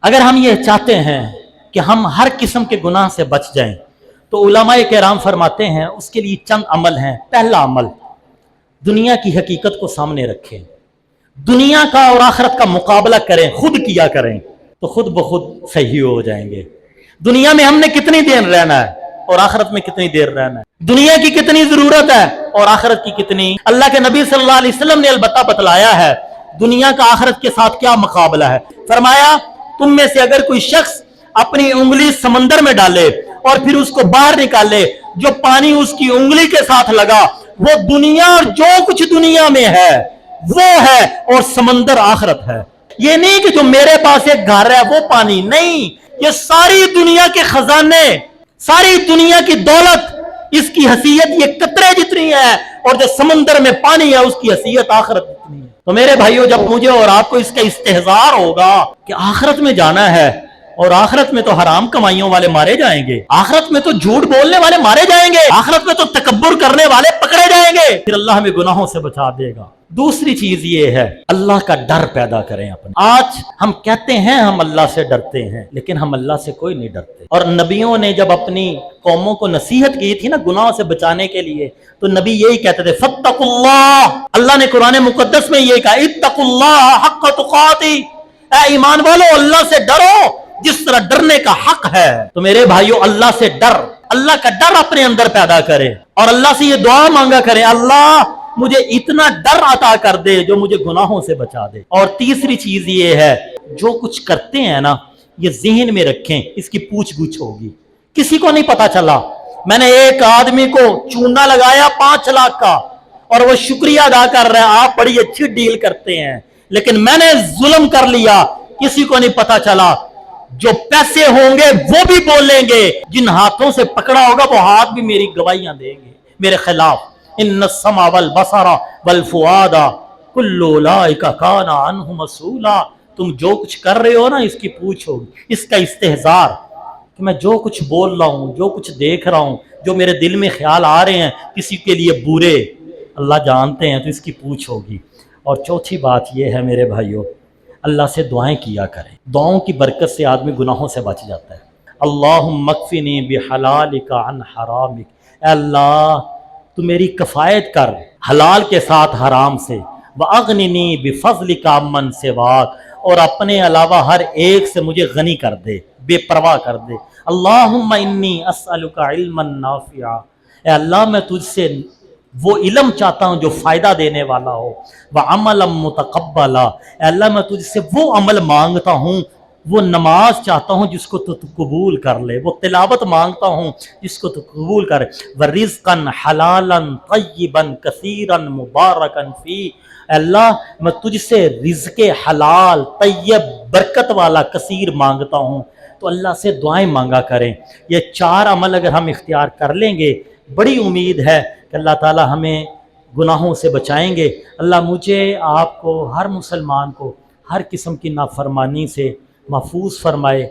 اگر ہم یہ چاہتے ہیں کہ ہم ہر قسم کے گناہ سے بچ جائیں تو علماء کرام فرماتے ہیں اس کے لیے چند عمل ہیں۔ پہلا عمل، دنیا کی حقیقت کو سامنے رکھیں، دنیا کا اور آخرت کا مقابلہ کریں، خود کیا کریں تو خود بخود صحیح ہو جائیں گے۔ دنیا میں ہم نے کتنی دیر رہنا ہے اور آخرت میں کتنی دیر رہنا ہے، دنیا کی کتنی ضرورت ہے اور آخرت کی کتنی۔ اللہ کے نبی صلی اللہ علیہ وسلم نے البتہ بتلایا ہے دنیا کا آخرت کے ساتھ کیا مقابلہ ہے۔ فرمایا تم میں سے اگر کوئی شخص اپنی انگلی سمندر میں ڈالے اور پھر اس کو باہر نکالے، جو پانی اس کی انگلی کے ساتھ لگا وہ دنیا اور جو کچھ دنیا میں ہے وہ ہے، اور سمندر آخرت ہے۔ یہ نہیں کہ جو میرے پاس ایک گھر ہے وہ پانی نہیں، یہ ساری دنیا کے خزانے، ساری دنیا کی دولت، اس کی حیثیت یہ قطرے جتنی ہے، اور جو سمندر میں پانی ہے اس کی حیثیت آخرت جتنی ہے۔ تو میرے بھائیو، جب مجھے اور آپ کو اس کا استحضار ہوگا کہ آخرت میں جانا ہے، اور آخرت میں تو حرام کمائیوں والے مارے جائیں گے، آخرت میں تو جھوٹ بولنے والے مارے جائیں گے، آخرت میں تو تکبر کرنے والے پکڑے جائیں گے، پھر اللہ ہمیں گناہوں سے بچا دے گا۔ دوسری چیز یہ ہے اللہ کا ڈر پیدا کریں اپنے۔ آج ہم کہتے ہیں ہم اللہ سے ڈرتے ہیں، لیکن ہم اللہ سے کوئی نہیں ڈرتے۔ اور نبیوں نے جب اپنی قوموں کو نصیحت کی تھی نا گناہوں سے بچانے کے لیے، تو نبی یہی کہتے تھے فاتقوا اللہ۔ اللہ نے قرآن مقدس میں یہ کہا اتقوا اللہ حق تقاتی، اے ایمان والو اللہ سے ڈرو جس طرح ڈرنے کا حق ہے۔ تو میرے بھائیو، اللہ سے ڈر، اللہ کا ڈر اپنے اندر پیدا کرے، اور اللہ سے یہ دعا مانگا کرے اللہ مجھے اتنا ڈر عطا کر دے جو مجھے گناہوں سے بچا دے۔ اور تیسری چیز یہ ہے جو کچھ کرتے ہیں نا یہ ذہن میں رکھیں، اس کی پوچھ گچھ ہوگی، کسی کو نہیں پتا چلا میں نے ایک آدمی کو چونا لگایا 5 لاکھ کا اور وہ شکریہ ادا کر رہا ہے آپ بڑی اچھی ڈیل کرتے ہیں، لیکن میں نے ظلم کر لیا، کسی کو نہیں پتا چلا۔ جو پیسے ہوں گے وہ بھی بولیں گے، جن ہاتھوں سے پکڑا ہوگا وہ ہاتھ بھی میری گواہیاں دیں گے میرے خلاف۔ ان السمع والبصر والفؤاد کل اولئک کان عنہ مسئولا۔ تم جو کچھ کر رہے ہو نا اس کی پوچھ ہوگی، اس کا استحضار کہ میں جو کچھ بول رہا ہوں، جو کچھ دیکھ رہا ہوں، جو میرے دل میں خیال آ رہے ہیں کسی کے لیے برے، اللہ جانتے ہیں، تو اس کی پوچھ ہوگی۔ اور چوتھی بات یہ ہے میرے بھائیوں، اللہ سے دعائیں کیا کریں، دعاؤں کی برکت سے آدمی گناہوں سے بچ جاتا ہے۔ اللہم اکفنی بحلالک عن حرامک، اے اللہ تو میری کفایت کر حلال کے ساتھ حرام سے، وَأَغْنِنِي بِفَضْلِكَ عَمَّن سِوَاكَ، اور اپنے علاوہ ہر ایک سے مجھے غنی کر دے، بے پرواہ کر دے۔ اللہم انی اسألک علما نافعا، اے اللہ میں تجھ سے وہ علم چاہتا ہوں جو فائدہ دینے والا ہو، وعملا متقبلا، اے اللہ میں تجھ سے وہ عمل مانگتا ہوں، وہ نماز چاہتا ہوں جس کو تو قبول کر لے، وہ تلاوت مانگتا ہوں جس کو تو قبول کر، ورزقا حلالا طیبا کثیرا مبارکا فی، اے اللہ میں تجھ سے رزق حلال طیب برکت والا کثیر مانگتا ہوں۔ تو اللہ سے دعائیں مانگا کریں۔ یہ 4 عمل اگر ہم اختیار کر لیں گے، بڑی امید ہے کہ اللہ تعالی ہمیں گناہوں سے بچائیں گے۔ اللہ مجھے، آپ کو، ہر مسلمان کو ہر قسم کی نافرمانی سے محفوظ فرمائے۔